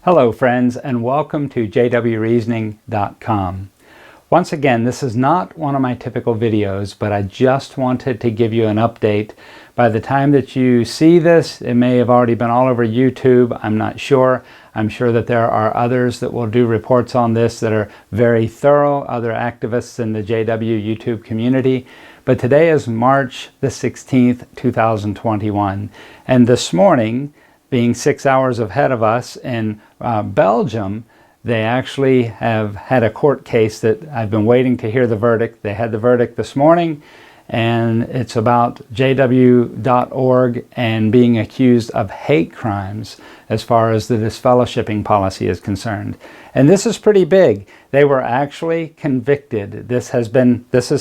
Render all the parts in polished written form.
Hello friends, and welcome to jwreasoning.com. Once again, this is not one of my typical videos, but I just wanted to give you an update. By the time that you see this, it may have already been all over YouTube. I'm not sure. I'm sure that there are others that will do reports on this that are very thorough, other activists in the JW YouTube community. But today is March the 16th, 2021. And this morning, being 6 hours ahead of us in Belgium, they actually have had a court case that I've been waiting to hear the verdict. They had the verdict this morning, and it's about jw.org and being accused of hate crimes as far as the disfellowshipping policy is concerned. And this is pretty big. They were actually convicted. This has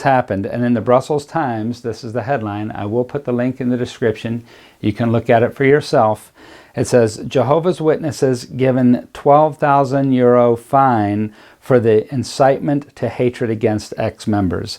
happened. And in the Brussels Times, this is the headline. I will put the link in the description. You can look at it for yourself. It says, Jehovah's Witnesses given €12,000 fine for the incitement to hatred against ex-members.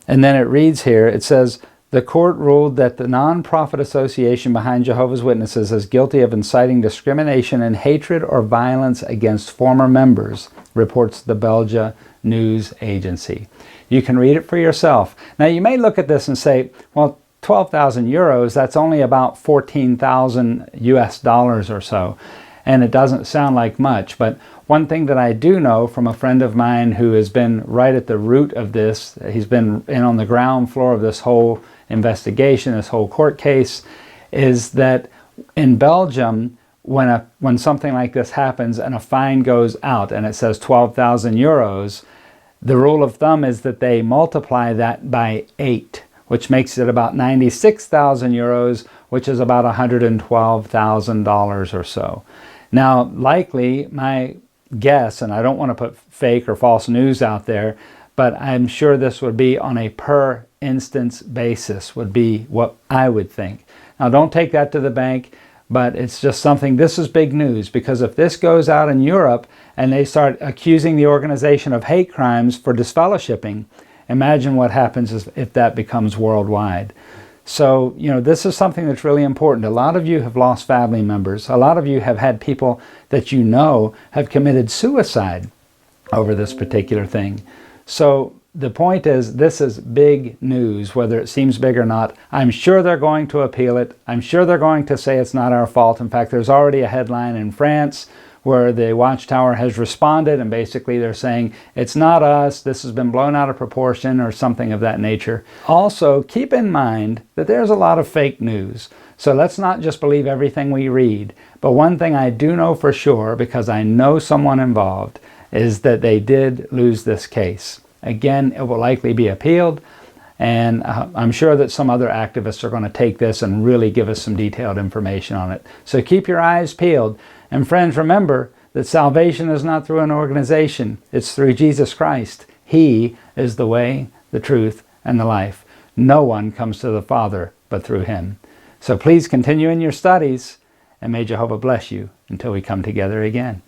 And then it reads here, it says, the court ruled that the non-profit association behind Jehovah's Witnesses is guilty of inciting discrimination and hatred or violence against former members, reports the Belgium news agency. You can read it for yourself. Now you may look at this and say, well, €12,000, that's only about 14,000 US dollars or so. And it doesn't sound like much, but one thing that I do know from a friend of mine who has been right at the root of this, he's been in on the ground floor of this whole investigation, this whole court case, is that in Belgium, when something like this happens and a fine goes out and it says €12,000, the rule of thumb is that they multiply that by 8. Which makes it about 96,000 euros, which is about $112,000 or so. Now, likely, my guess, and I don't want to put fake or false news out there, but I'm sure this would be on a per instance basis, would be what I would think. Now, don't take that to the bank, but it's just something, this is big news, because if this goes out in Europe and they start accusing the organization of hate crimes for disfellowshipping, imagine what happens if that becomes worldwide. So, this is something that's really important. A lot of you have lost family members. A lot of you have had people that you know have committed suicide over this particular thing. So the point is, this is big news, whether it seems big or not. I'm sure they're going to appeal it. I'm sure they're going to say it's not our fault. In fact, there's already a headline in France where the Watchtower has responded, and basically they're saying, it's not us, this has been blown out of proportion, or something of that nature. Also, keep in mind that there's a lot of fake news. So let's not just believe everything we read. But one thing I do know for sure, because I know someone involved, is that they did lose this case. Again, it will likely be appealed, and I'm sure that some other activists are going to take this and really give us some detailed information on it. So keep your eyes peeled. And friends, remember that salvation is not through an organization. It's through Jesus Christ. He is the way, the truth, and the life. No one comes to the Father but through Him. So please continue in your studies, and may Jehovah bless you until we come together again.